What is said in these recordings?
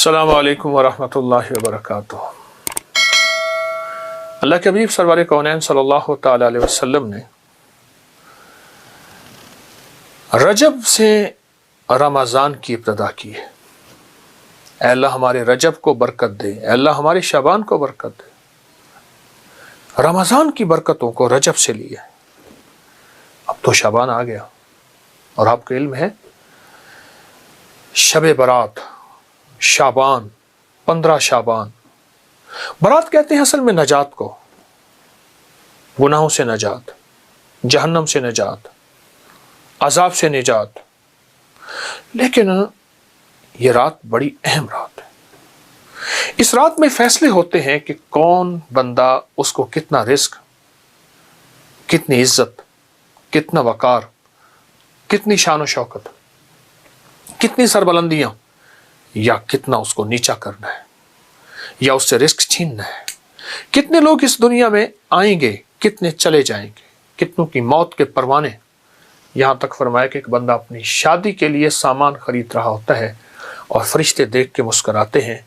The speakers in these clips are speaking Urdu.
السلام علیکم ورحمۃ اللہ وبرکاتہ۔ اللہ کے حبیب سرور کونین صلی اللہ تعالی علیہ وسلم نے رجب سے رمضان کی ابتدا کی ہے۔ اے اللہ ہمارے رجب کو برکت دے، اے اللہ ہمارے شعبان کو برکت دے۔ رمضان کی برکتوں کو رجب سے لیا ہے۔ اب تو شعبان آ گیا اور آپ کو علم ہے شب برات شعبان 15 شعبان، برات کہتے ہیں اصل میں نجات کو، گناہوں سے نجات، جہنم سے نجات، عذاب سے نجات۔ لیکن یہ رات بڑی اہم رات ہے۔ اس رات میں فیصلے ہوتے ہیں کہ کون بندہ اس کو کتنا رزق، کتنی عزت، کتنا وقار، کتنی شان و شوکت، کتنی سربلندیاں، یا کتنا اس کو نیچا کرنا ہے، یا اس سے رزق چھیننا ہے۔ کتنے لوگ اس دنیا میں آئیں گے، کتنے چلے جائیں گے، کتنوں کی موت کے پروانے۔ یہاں تک فرمایا کہ ایک بندہ اپنی شادی کے لیے سامان خرید رہا ہوتا ہے اور فرشتے دیکھ کے مسکراتے ہیں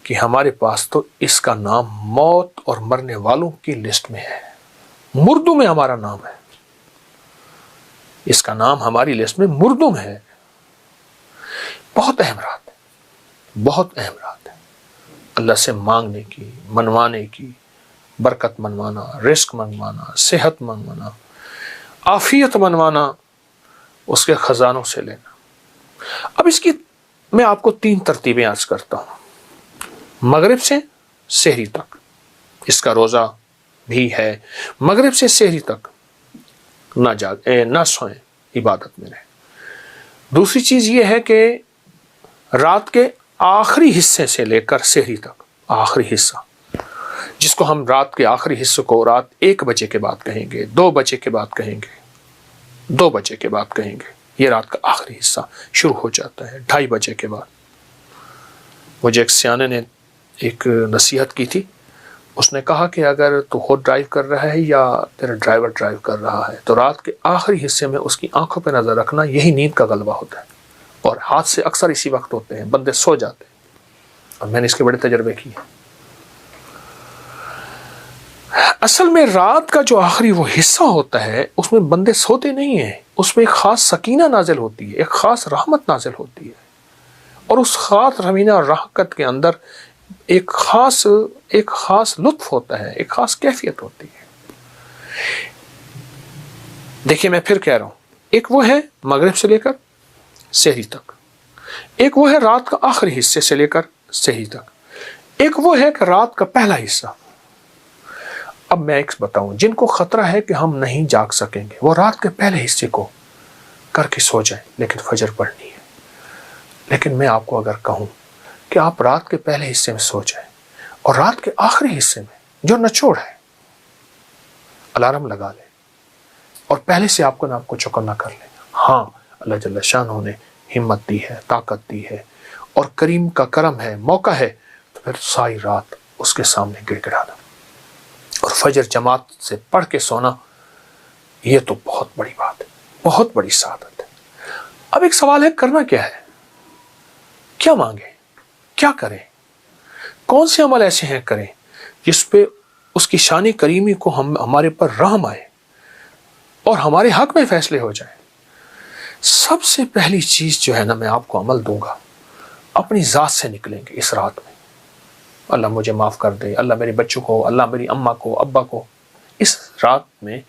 کہ ہمارے پاس تو اس کا نام موت اور مرنے والوں کی لسٹ میں ہے، مردوں میں ہمارا نام ہے، اس کا نام ہماری لسٹ میں مردوں میں ہے۔ بہت اہم رات ہے، بہت اہم رات ہے۔ اللہ سے مانگنے کی، منوانے کی، برکت منوانا، رزق منوانا، صحت منوانا، عافیت منوانا، اس کے خزانوں سے لینا۔ اب اس کی میں آپ کو 3 ترتیبیں عرض کرتا ہوں۔ مغرب سے سحری تک اس کا روزہ بھی ہے، مغرب سے سحری تک نہ سوئیں، عبادت میں رہیں۔ دوسری چیز یہ ہے کہ رات کے آخری حصے سے لے کر سحری تک، آخری حصہ جس کو ہم رات کے آخری حصے کو رات 1 بجے کے بعد کہیں گے، 2 بجے کے بعد کہیں گے، 2 بجے کے بعد کہیں گے، یہ رات کا آخری حصہ شروع ہو جاتا ہے 2:30 بجے کے بعد۔ مجھے ایک سیانے نے ایک نصیحت کی تھی، اس نے کہا کہ اگر تو خود ڈرائیو کر رہا ہے یا تیرا ڈرائیور ڈرائیو کر رہا ہے تو رات کے آخری حصے میں اس کی آنکھوں پہ نظر رکھنا، یہی نیند کا غلبہ ہوتا ہے۔ اور حادثے اکثر اسی وقت ہوتے ہیں، بندے سو جاتے ہیں، اور میں نے اس کے بڑے تجربے کیے۔ اصل میں رات کا جو آخری وہ حصہ ہوتا ہے اس میں بندے سوتے نہیں ہیں، اس میں ایک خاص سکینہ نازل ہوتی ہے، ایک خاص رحمت نازل ہوتی ہے، اور اس خاص رحمینہ اور رحمت کے اندر ایک خاص لطف ہوتا ہے، ایک خاص کیفیت ہوتی ہے۔ دیکھیے میں پھر کہہ رہا ہوں، ایک وہ ہے مغرب سے لے کر سحری تک، ایک وہ ہے رات کا آخری حصے سے لے کر سحری تک، ایک وہ ہے کہ رات کا پہلا حصہ۔ اب میں ایک بتاؤں، جن کو خطرہ ہے کہ ہم نہیں جاگ سکیں گے وہ رات کے پہلے حصے کو کر کے سو جائیں، لیکن فجر پڑھنی ہے۔ لیکن میں آپ کو اگر کہوں کہ آپ رات کے پہلے حصے میں سو جائیں اور رات کے آخری حصے میں جو نچوڑ ہے الارم لگا لیں اور پہلے سے آپ کو چوکنا کر لیں۔ ہاں، اللہ جل شانہ نے ہمت دی ہے، طاقت دی ہے، اور کریم کا کرم ہے، موقع ہے، تو پھر ساری رات اس کے سامنے گڑ گڑانا اور فجر جماعت سے پڑھ کے سونا، یہ تو بہت بڑی بات ہے، بہت بڑی سعادت ہے۔ اب ایک سوال ہے، کرنا کیا ہے؟ کیا مانگیں؟ کیا کریں؟ کون سے عمل ایسے ہیں کریں جس پہ اس کی شان کریمی کو ہمارے پر رحم آئے اور ہمارے حق میں فیصلے ہو جائیں؟ سب سے پہلی چیز جو ہے نا، میں آپ کو عمل دوں گا، اپنی ذات سے نکلیں گے اس رات میں۔ اللہ مجھے معاف کر دے، اللہ میرے بچوں کو، اللہ میری اماں کو، ابا کو، اس رات میں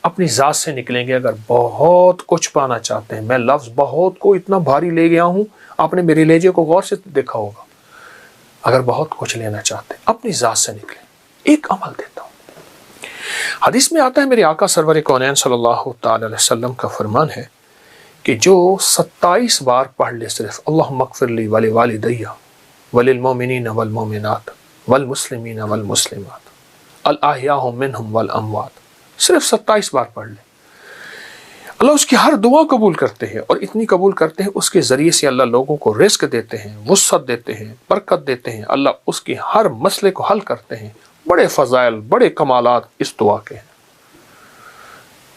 اپنی ذات سے نکلیں گے۔ اگر بہت کچھ پانا چاہتے ہیں، میں لفظ بہت کو اتنا بھاری لے گیا ہوں، آپ نے میرے لہجے کو غور سے دیکھا ہوگا۔ اگر بہت کچھ لینا چاہتے ہیں اپنی ذات سے نکلیں۔ ایک عمل دیتا ہوں، حدیث میں آتا ہے، میرے آقا سرور کونین صلی اللہ تعالی علیہ وسلم کا فرمان ہے کہ جو 27 بار پڑھ لے صرف اللہم اغفر لی ولوالدی وللمؤمنین والمؤمنات والمسلمین والمسلمات الاحیاء منہم والاموات، صرف 27 بار پڑھ لے، اللہ اس کی ہر دعا قبول کرتے ہیں، اور اتنی قبول کرتے ہیں اس کے ذریعے سے اللہ لوگوں کو رزق دیتے ہیں، وسعت دیتے ہیں، برکت دیتے ہیں، اللہ اس کی ہر مسئلے کو حل کرتے ہیں۔ بڑے فضائل، بڑے کمالات اس دعا کے ہیں۔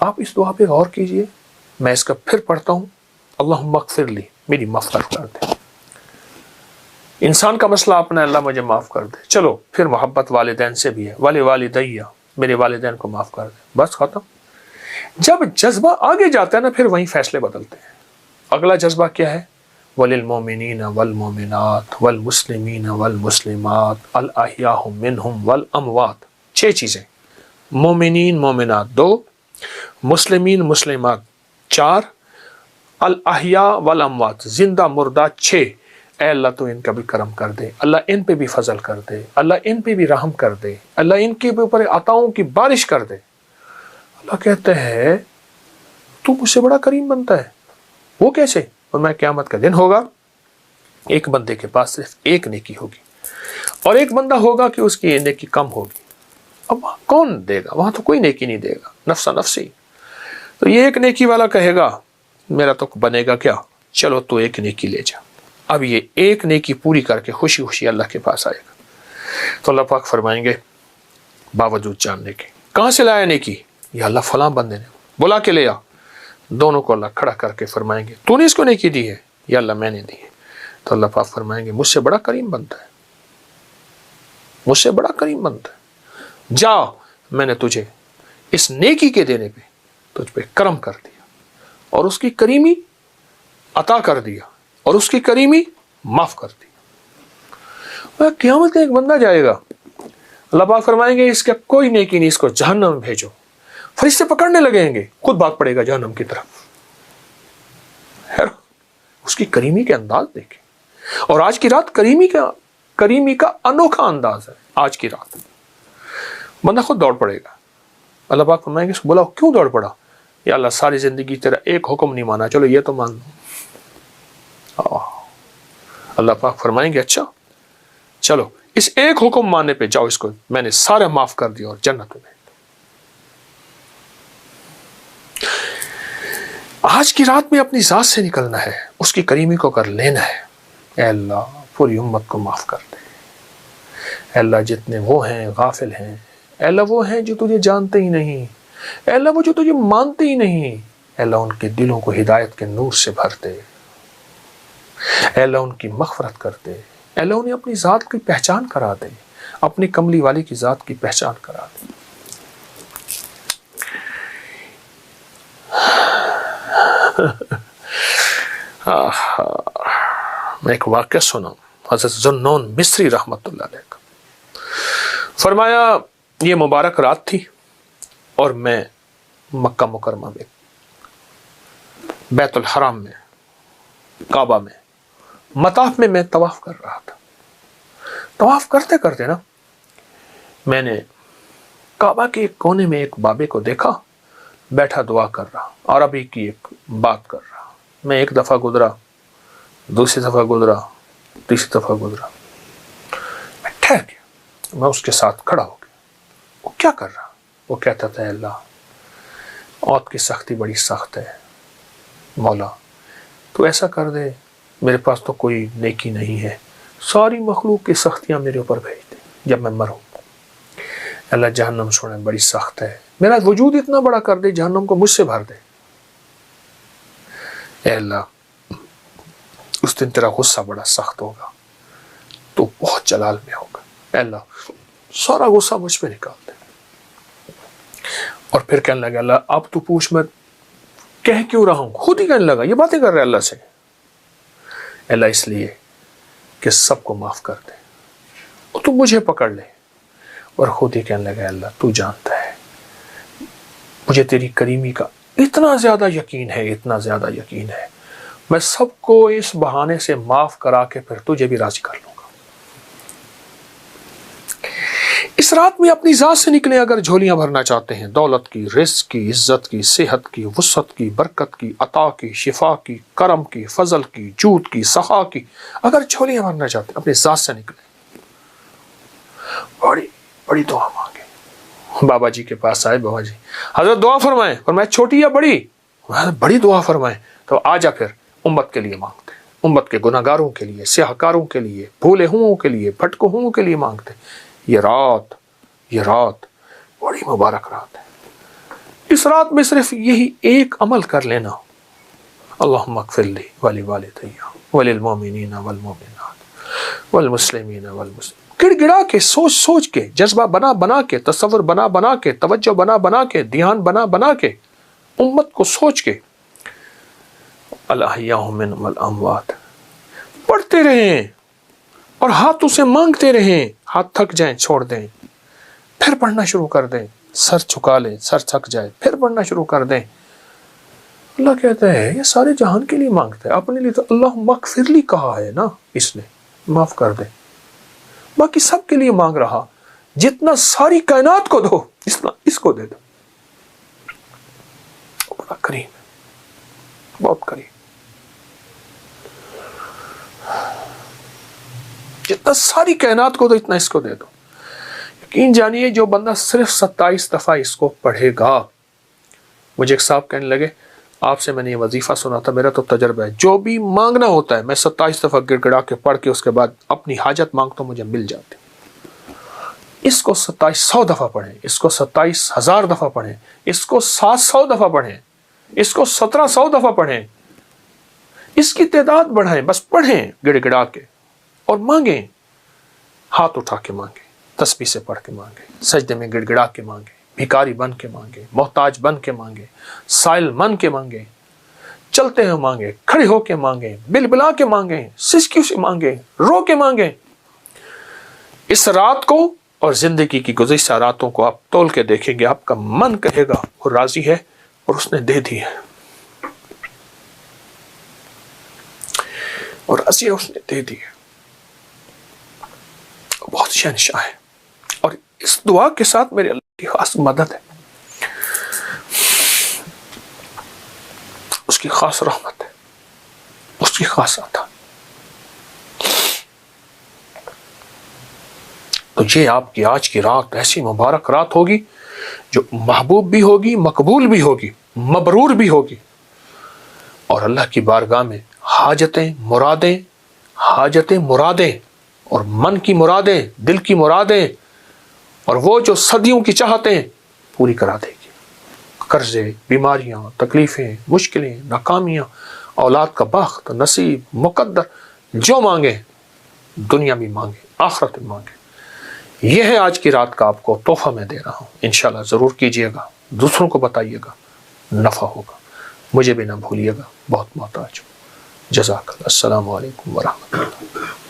آپ اس دعا پہ غور کیجئے، میں اس کا پھر پڑھتا ہوں، اللہم اغفر لی، میری مغفرت کر دے۔ انسان کا مسئلہ اپنا اللہ مجھے معاف کر دے، چلو پھر محبت والدین سے بھی ہے، ولی والدیہ، میرے والدین کو معاف کر دے، بس ختم۔ جب جذبہ آگے جاتا ہے نا پھر وہیں فیصلے بدلتے ہیں۔ اگلا جذبہ کیا ہے؟ وَلِلْمُؤْمِنِينَ وَالْمُؤْمِنَاتِ وَالْمُسْلِمِينَ وَالْمُسْلِمَاتِ الْأَحْيَاءُ مِنْهُمْ وَالْأَمْوَاتِ، 6 چیزیں، مومنین مومنات 2، مسلمین مسلمات 4، الاحیاء والاموات زندہ مردہ 6۔ اے اللہ تو ان کا بھی کرم کر دے، اللہ ان پہ بھی فضل کر دے، اللہ ان پہ بھی رحم کر دے، اللہ ان کے اوپر عطاؤں کی بارش کر دے۔ اللہ کہتا ہے تو مجھ سے بڑا کریم بنتا ہے، وہ کیسے؟ اور میں قیامت کا دن ہوگا، ایک بندے کے پاس صرف ایک نیکی ہوگی اور ایک بندہ ہوگا کہ اس کی نیکی کم ہوگی۔ اب کون دے گا؟ وہاں تو کوئی نیکی نہیں دے گا، نفسا نفسی۔ تو یہ ایک نیکی والا کہے گا میرا تو بنے گا کیا، چلو تو ایک نیکی لے جا۔ اب یہ ایک نیکی پوری کر کے خوشی خوشی اللہ کے پاس آئے گا، تو اللہ پاک فرمائیں گے باوجود جاننے کے کہاں سے لایا نیکی؟ یہ اللہ فلاں بندے نے بلا کے لیا۔ دونوں کو اللہ کھڑا کر کے فرمائیں گے تو نے اس کو نیکی دی ہے یا اللہ میں نے دی ہے؟ تو اللہ پاک فرمائیں گے مجھ سے بڑا کریم بنتا ہے، مجھ سے بڑا کریم بنتا ہے، جا میں نے تجھے اس نیکی کے دینے پہ تجھ پہ کرم کر دیا اور اس کی کریمی عطا کر دیا اور اس کی کریمی معاف کر دی۔ قیامت کا ایک بندہ جائے گا، اللہ پاک فرمائیں گے اس کا کوئی نیکی نہیں، اس کو جہنم میں بھیجو۔ فرشتے پکڑنے لگیں گے، خود بھاگ پڑے گا جہنم کی طرف۔ اس کی کریمی کے انداز دیکھیں، اور آج کی رات کریمی کا انوکھا انداز ہے۔ آج کی رات بندہ خود دوڑ پڑے گا، اللہ پاک فرمائیں گے اس کو بلاؤ، کیوں دوڑ پڑا؟ یا اللہ ساری زندگی تیرا ایک حکم نہیں مانا، چلو یہ تو مان لو۔ اللہ پاک فرمائیں گے اچھا چلو اس ایک حکم ماننے پہ جاؤ، اس کو میں نے سارے معاف کر دیا اور جنت میں۔ آج کی رات میں اپنی ذات سے نکلنا ہے، اس کی کریمی کو کر لینا ہے۔ اے اللہ پوری امت کو معاف کر دے، اے اللہ جتنے وہ ہیں غافل ہیں، اے اللہ وہ ہیں جو تجھے جانتے ہی نہیں، اے اللہ وہ جو تجھے مانتے ہی نہیں، اے اللہ ان کے دلوں کو ہدایت کے نور سے بھر دے، اے اللہ ان کی مغفرت کر دے، اے اللہ انہیں اپنی ذات کی پہچان کرا دے، اپنی کملی والی کی ذات کی پہچان کرا دے۔ میں ایک واقعہ سنا، حضرت ذوالنون مصری رحمت اللہ علیہ کا، فرمایا یہ مبارک رات تھی اور میں مکہ مکرمہ میں بیت الحرام میں کعبہ میں مطاف میں طواف کر رہا تھا۔ طواف کرتے کرتے نا میں نے کعبہ کے ایک کونے میں ایک بابے کو دیکھا، بیٹھا دعا کر رہا، عربی کی ایک بات کر رہا۔ میں ایک دفعہ گزرا، دوسری دفعہ گزرا، تیسری دفعہ گزرا، میں ٹھہر گیا، میں اس کے ساتھ کھڑا ہو گیا۔ وہ کیا کر رہا؟ وہ کہتا تھا اے اللہ موت کی سختی بڑی سخت ہے، مولا تو ایسا کر دے، میرے پاس تو کوئی نیکی نہیں ہے، ساری مخلوق کی سختیاں میرے اوپر بھیج دے جب میں مروں۔ اللہ جہنم سونے بڑی سخت ہے، میرا وجود اتنا بڑا کر دے، جہنم کو مجھ سے بھر دے۔ اے اللہ اس دن تیرا غصہ بڑا سخت ہوگا، تو بہت جلال میں ہوگا، اے اللہ سارا غصہ مجھ پہ نکال دے۔ اور پھر کہنے لگا اللہ اب تو پوچھ میں کہہ کیوں رہا ہوں، خود ہی کہنے لگا، یہ باتیں کر رہے اللہ سے، اے اللہ اس لیے کہ سب کو معاف کر دے اور تو مجھے پکڑ لے۔ اور خود ہی کہنے لگا اللہ تو جانتا ہے مجھے تیری کریمی کا اتنا زیادہ یقین ہے، اتنا زیادہ یقین ہے، میں سب کو اس بہانے سے معاف کرا کے پھر تجھے بھی راضی کر لوں گا۔ اس رات میں اپنی ذات سے نکلے اگر جھولیاں بھرنا چاہتے ہیں، دولت کی، رزق کی، عزت کی، صحت کی، وسعت کی، برکت کی، عطا کی، شفا کی، کرم کی، فضل کی، جود کی، سخا کی، اگر جھولیاں بھرنا چاہتے ہیں اپنی ذات سے نکلے، بڑی بڑی دعا مانگے۔ بابا جی کے پاس آئے، بابا جی حضرت دعا فرمائیں، فرمایا چھوٹی یا بڑی؟ بڑی دعا فرمائیں۔ تو آجا پھر امت کے لیے مانگتے، امت کے گناہ گاروں کے لیے، سیاہ کاروں کے لیے، بھولے ہوں کے لیے، بھٹکو ہوں کے لیے مانگتے۔ یہ رات بڑی مبارک رات ہے، اس رات میں صرف یہی ایک عمل کر لینا، اللہم اغفر لی ولی والدی وللمؤمنین والمؤمنات والمسلمین والمسلمین. گڑ گڑا کے، سوچ سوچ کے، جذبہ بنا بنا کے، تصور بنا بنا کے، توجہ بنا بنا کے، دھیان بنا بنا کے، امت کو سوچ کے. الاحیاء منہم الاموات. پڑھتے رہیں اور ہاتھوں سے مانگتے رہیں. ہاتھ تھک جائیں چھوڑ دیں، پھر پڑھنا شروع کر دیں. سر جھکا لیں، سر تھک جائے پھر پڑھنا شروع کر دیں. اللہ کہتا ہے یہ سارے جہان کے لیے مانگتا ہے، اپنے لیے تو اللہ مغفر لی کہا ہے نا، اس نے معاف کر دے. باقی سب کے لیے مانگ رہا، جتنا ساری کائنات کو دو اتنا اس کو دے دو. بڑا کریم ہے، بہت کریم. جتنا ساری کائنات کو دو اتنا اس کو دے دو. یقین جانیے جو بندہ صرف 27 دفعہ اس کو پڑھے گا. مجھے ایک صاحب کہنے لگے آپ سے میں نے یہ وظیفہ سنا تھا، میرا تو تجربہ ہے، جو بھی مانگنا ہوتا ہے میں 27 دفعہ گڑ گڑا کے پڑھ کے اس کے بعد اپنی حاجت مانگتا ہوں، مجھے مل جاتی. اس کو 2700 دفعہ پڑھیں، اس کو 27,000 دفعہ پڑھیں، اس کو 700 دفعہ پڑھیں، اس کو 1700 دفعہ پڑھیں. اس کی تعداد بڑھائیں، بس پڑھیں گڑ گڑا کے اور مانگیں. ہاتھ اٹھا کے مانگیں، تسبیح سے پڑھ کے مانگیں، سجدے میں گڑ گڑا کے مانگیں، بھکاری بن کے مانگیں، محتاج بن کے مانگیں، سائل من کے مانگیں، چلتے ہوئے مانگیں، کھڑے ہو کے مانگیں، بل بلا کے مانگیں، سسکیوں سے مانگیں، رو کے مانگیں. اس رات کو اور زندگی کی گزشتہ راتوں کو آپ تول کے دیکھیں گے، آپ کا من کہے گا وہ راضی ہے اور اس نے دے دی ہے، اور راضی ہے اس نے دے دی ہے. بہت شہنشاہ ہے. اور اس دعا کے ساتھ میرے اللہ کی خاص مدد ہے، اس کی خاص رحمت ہے، اس کی خاص عطا. تو یہ آپ کی آج کی رات ایسی مبارک رات ہوگی جو محبوب بھی ہوگی، مقبول بھی ہوگی، مبرور بھی ہوگی، اور اللہ کی بارگاہ میں حاجتیں مرادیں اور من کی مرادیں، دل کی مرادیں، اور وہ جو صدیوں کی چاہتیں پوری کرا دے گی. قرضے، بیماریاں، تکلیفیں، مشکلیں، ناکامیاں، اولاد کا بخت، نصیب، مقدر، جو مانگے، دنیا بھی مانگے، آخرت بھی مانگے. یہ ہے آج کی رات کا آپ کو تحفہ میں دے رہا ہوں. انشاءاللہ ضرور کیجئے گا، دوسروں کو بتائیے گا، نفع ہوگا. مجھے بھی نہ بھولیے گا، بہت محتاج ہوں. جزاک اللہ. السلام علیکم ورحمۃ اللہ.